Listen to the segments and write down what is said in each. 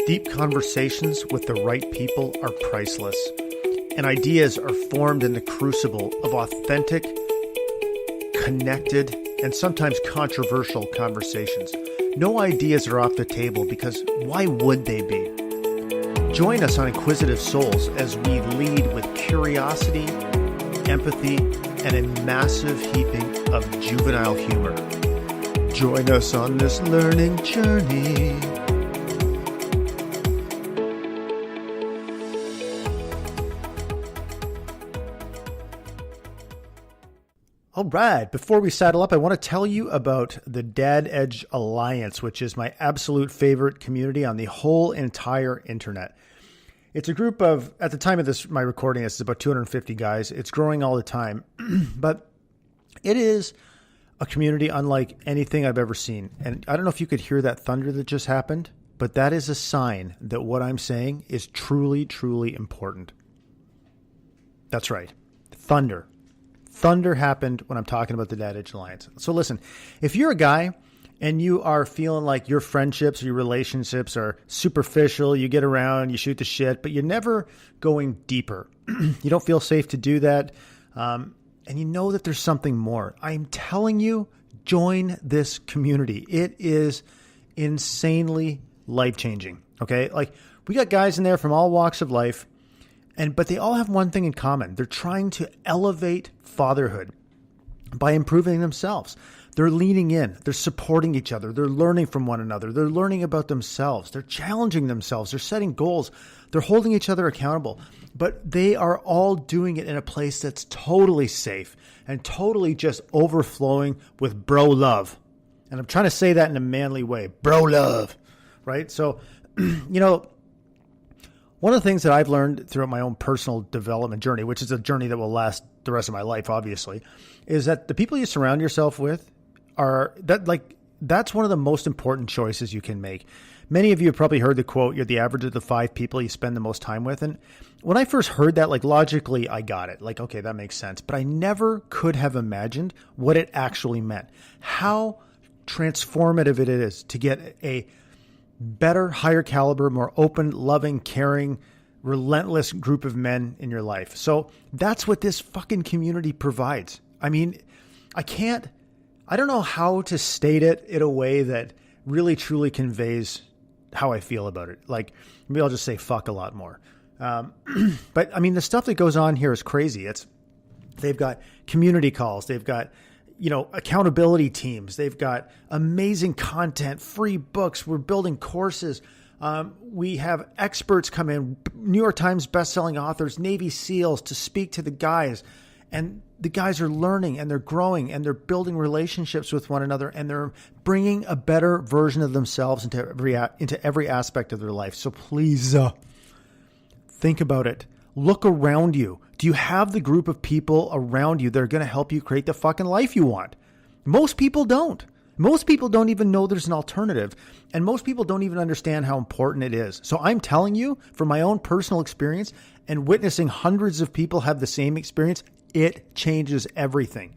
Deep conversations with the right people are priceless, and ideas are formed in the crucible of authentic, connected, and sometimes controversial conversations. No ideas are off the table because why would they be? Join us on Inquisitive Souls as we lead with curiosity, empathy, and a massive heaping of juvenile humor. Join us on this learning journey. All right, before we saddle up, I want to tell you about the Dad Edge Alliance, which is my absolute favorite community on the whole entire internet. It's a group of, at the time of my recording, it's about 250 guys. It's growing all the time, but it is a community unlike anything I've ever seen. And I don't know if you could hear that thunder that just happened, but that is a sign that what I'm saying is truly, truly important. That's right. Thunder. Thunder happened when I'm talking about the Dad Edge Alliance. So listen, if you're a guy and you are feeling like your friendships or your relationships are superficial, you get around, you shoot the shit, but you're never going deeper. You don't feel safe to do that. And you know that there's something more. I'm telling you, join this community. It is insanely life-changing. Okay. Like we got guys in there from all walks of life. But they all have one thing in common. They're trying to elevate fatherhood by improving themselves. They're leaning in. They're supporting each other. They're learning from one another. They're learning about themselves. They're challenging themselves. They're setting goals. They're holding each other accountable. But they are all doing it in a place that's totally safe and totally just overflowing with bro love. And I'm trying to say that in a manly way. Bro love, right? So, one of the things that I've learned throughout my own personal development journey, which is a journey that will last the rest of my life, obviously, is that the people you surround yourself with that's one of the most important choices you can make. Many of you have probably heard the quote, you're the average of the 5 people you spend the most time with. And when I first heard that, logically, I got it. Okay, that makes sense. But I never could have imagined what it actually meant. How transformative it is to get a better, higher caliber, more open, loving, caring, relentless group of men in your life. So that's what this fucking community provides. I mean, I don't know how to state it in a way that really truly conveys how I feel about it. Maybe I'll just say fuck a lot more. But I mean, the stuff that goes on here is crazy. They've got community calls. They've got accountability teams. They've got amazing content, free books. We're building courses. We have experts come in, New York Times bestselling authors, Navy SEALs to speak to the guys. And the guys are learning and they're growing and they're building relationships with one another and they're bringing a better version of themselves into every aspect of their life. So please think about it. Look around you. Do you have the group of people around you that are going to help you create the fucking life you want? Most people don't. Most people don't even know there's an alternative. And most people don't even understand how important it is. So I'm telling you from my own personal experience and witnessing hundreds of people have the same experience, it changes everything.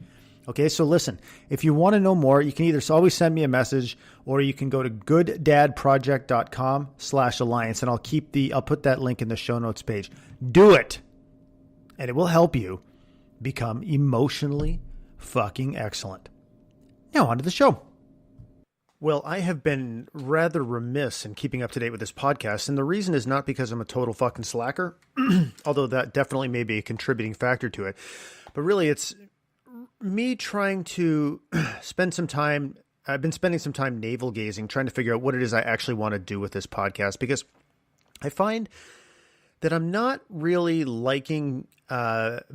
Okay, so listen, if you want to know more, you can either always send me a message or you can go to gooddadproject.com/alliance and I'll put that link in the show notes page. Do it. And it will help you become emotionally fucking excellent. Now on to the show. Well, I have been rather remiss in keeping up to date with this podcast. And the reason is not because I'm a total fucking slacker, although that definitely may be a contributing factor to it. But really it's me trying to spend some time. I've been spending some time navel gazing, trying to figure out what it is I actually want to do with this podcast, because I find that I'm not really liking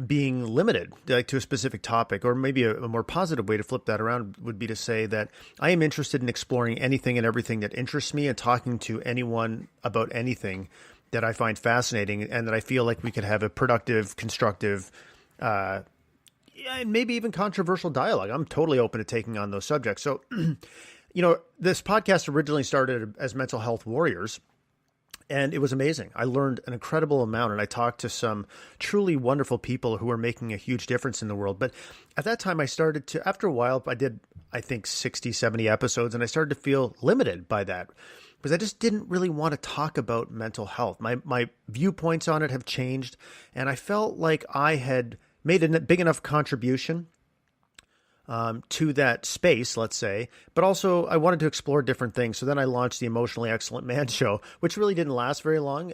being limited to a specific topic, or maybe a more positive way to flip that around would be to say that I am interested in exploring anything and everything that interests me and talking to anyone about anything that I find fascinating and that I feel like we could have a productive, constructive, and maybe even controversial dialogue. I'm totally open to taking on those subjects. So, this podcast originally started as Mental Health Warriors. And it was amazing. I learned an incredible amount, and I talked to some truly wonderful people who are making a huge difference in the world. But at that time, I started to, after a while, I did, I think, 60, 70 episodes, and I started to feel limited by that. because I just didn't really want to talk about mental health. My viewpoints on it have changed, and I felt like I had made a big enough contribution to that space, let's say, but also I wanted to explore different things. So then I launched the Emotionally Excellent Man show, which really didn't last very long.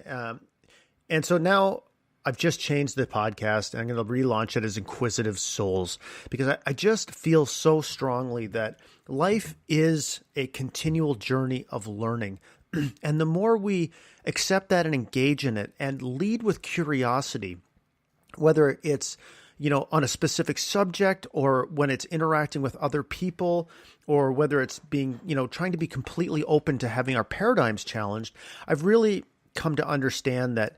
And so now I've just changed the podcast, and I'm going to relaunch it as Inquisitive Souls, because I just feel so strongly that life is a continual journey of learning. And the more we accept that and engage in it and lead with curiosity, whether it's on a specific subject, or when it's interacting with other people, or whether it's being, trying to be completely open to having our paradigms challenged, I've really come to understand that,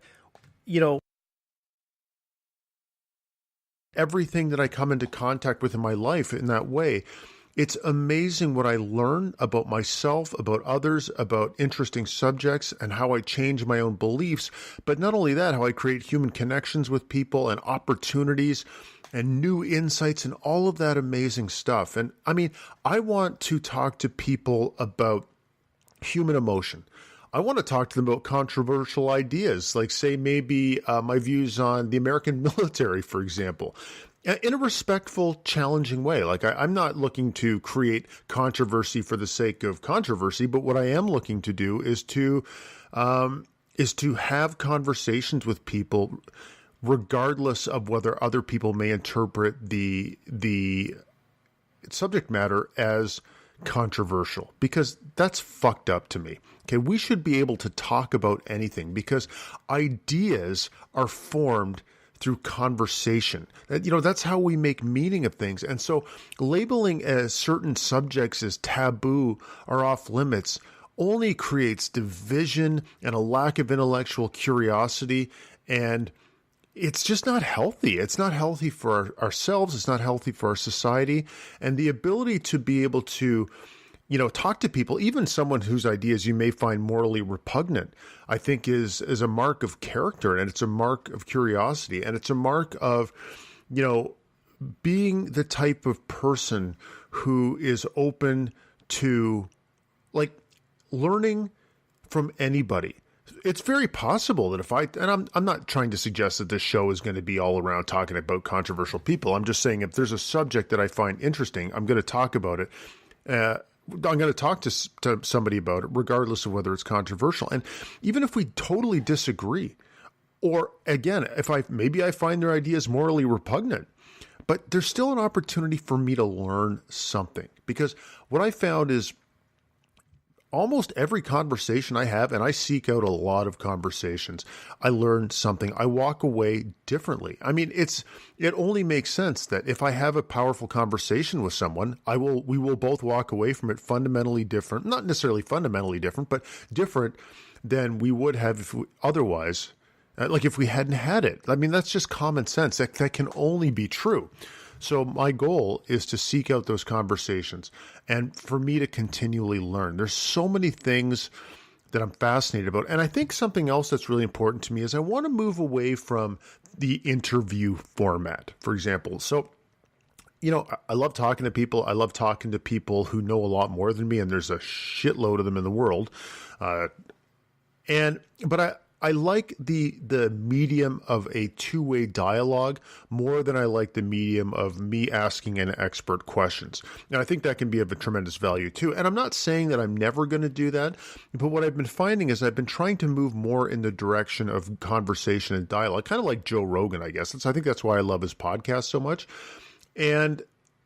everything that I come into contact with in my life in that way, it's amazing what I learn about myself, about others, about interesting subjects, and how I change my own beliefs. But not only that, how I create human connections with people and opportunities and new insights and all of that amazing stuff. And I mean, I want to talk to people about human emotion. I want to talk to them about controversial ideas, like say maybe my views on the American military, for example, in a respectful, challenging way. Like I'm not looking to create controversy for the sake of controversy, but what I am looking to do is to have conversations with people, regardless of whether other people may interpret the subject matter as controversial, because that's fucked up to me. Okay, we should be able to talk about anything, because ideas are formed through conversation. That's how we make meaning of things. And so labeling as certain subjects as taboo or off limits only creates division and a lack of intellectual curiosity, and it's just not healthy. It's not healthy for ourselves. It's not healthy for our society. And the ability to be able to, talk to people, even someone whose ideas you may find morally repugnant, I think is a mark of character, and it's a mark of curiosity, and it's a mark of, being the type of person who is open to learning from anybody. It's very possible that I'm not trying to suggest that this show is going to be all around talking about controversial people. I'm just saying if there's a subject that I find interesting, I'm going to talk about it. I'm going to talk to somebody about it, regardless of whether it's controversial. And even if we totally disagree, or again, if I find their ideas morally repugnant, but there's still an opportunity for me to learn something. Because what I found is almost every conversation I have, and I seek out a lot of conversations, I learn something. I walk away differently. I mean, it only makes sense that if I have a powerful conversation with someone, we will both walk away from it fundamentally different, not necessarily fundamentally different, but different than we would have if otherwise, like if we hadn't had it. I mean, that's just common sense. That can only be true. So my goal is to seek out those conversations and for me to continually learn. There's so many things that I'm fascinated about. And I think something else that's really important to me is I want to move away from the interview format, for example. So, I love talking to people. I love talking to people who know a lot more than me, and there's a shitload of them in the world. But I like the medium of a two-way dialogue more than I like the medium of me asking an expert questions. And I think that can be of a tremendous value too. And I'm not saying that I'm never going to do that, but what I've been finding is I've been trying to move more in the direction of conversation and dialogue, kind of like Joe Rogan, I guess. I think that's why I love his podcast so much. And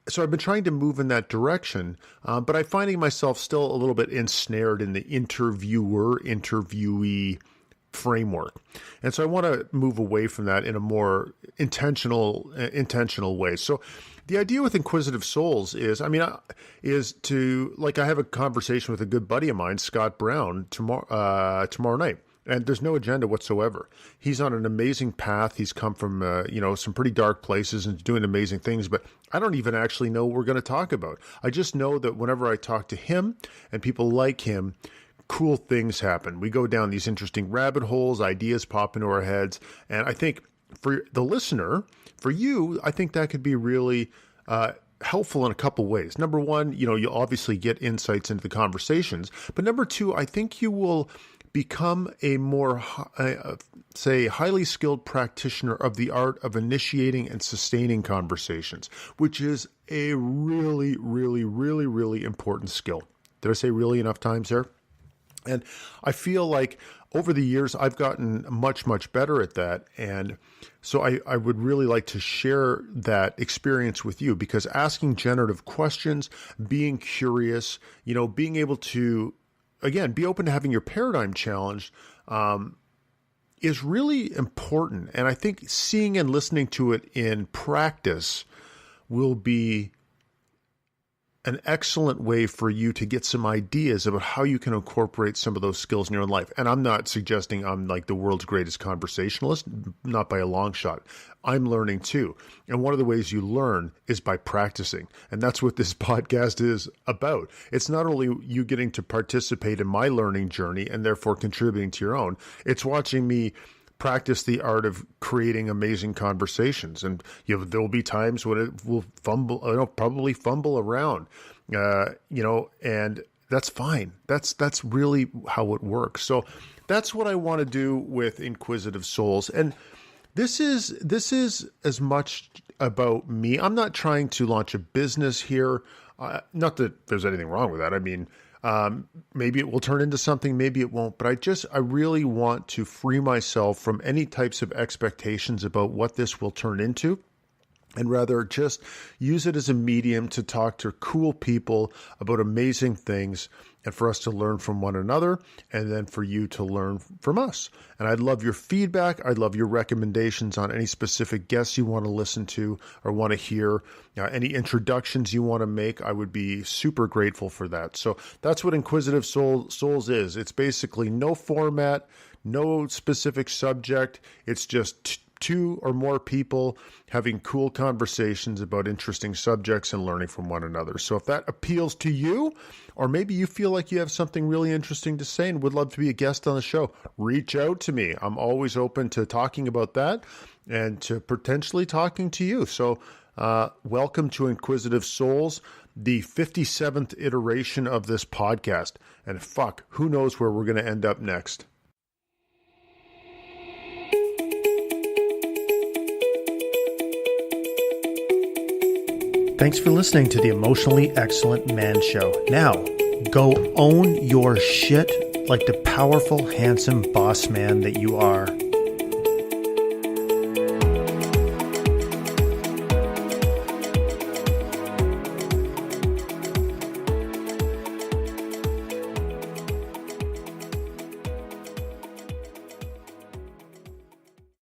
so I've been trying to move in that direction, but I'm finding myself still a little bit ensnared in the interviewer-interviewee framework. And so I want to move away from that in a more intentional way. So the idea with Inquisitive Souls is to, I have a conversation with a good buddy of mine, Scott Brown, tomorrow night. And there's no agenda whatsoever. He's on an amazing path. He's come from, some pretty dark places and doing amazing things, but I don't even actually know what we're going to talk about. I just know that whenever I talk to him and people like him, cool things happen. We go down these interesting rabbit holes, ideas pop into our heads. And I think for the listener, for you, I think that could be really helpful in a couple ways. Number one, you'll obviously get insights into the conversations, but number two, I think you will become a more, say, highly skilled practitioner of the art of initiating and sustaining conversations, which is a really, really, really, really important skill. Did I say really enough times there? And I feel like over the years, I've gotten much, much better at that. And so I would really like to share that experience with you, because asking generative questions, being curious, being able to, again, be open to having your paradigm challenged, is really important. And I think seeing and listening to it in practice will be an excellent way for you to get some ideas about how you can incorporate some of those skills in your own life. And I'm not suggesting I'm like the world's greatest conversationalist, not by a long shot. I'm learning too. And one of the ways you learn is by practicing. And that's what this podcast is about. It's not only you getting to participate in my learning journey and therefore contributing to your own, it's watching me practice the art of creating amazing conversations. And there'll be times when it will probably fumble around, and that's fine. That's really how it works. So that's what I want to do with Inquisitive Souls. And this is as much about me. I'm not trying to launch a business here. Not that there's anything wrong with that. I mean, maybe it will turn into something, maybe it won't, but I really want to free myself from any types of expectations about what this will turn into, and rather just use it as a medium to talk to cool people about amazing things, and for us to learn from one another, and then for you to learn from us. And I'd love your feedback. I'd love your recommendations on any specific guests you want to listen to or want to hear, any introductions you want to make. I would be super grateful for that. So that's what Inquisitive Souls is. It's basically no format, no specific subject. It's just two or more people having cool conversations about interesting subjects and learning from one another. So if that appeals to you, or maybe you feel like you have something really interesting to say and would love to be a guest on the show, reach out to me. I'm always open to talking about that and to potentially talking to you. So welcome to Inquisitive Souls, the 57th iteration of this podcast. And who knows where we're going to end up next. Thanks for listening to the Emotionally Excellent Man Show. Now, go own your shit like the powerful, handsome boss man that you are.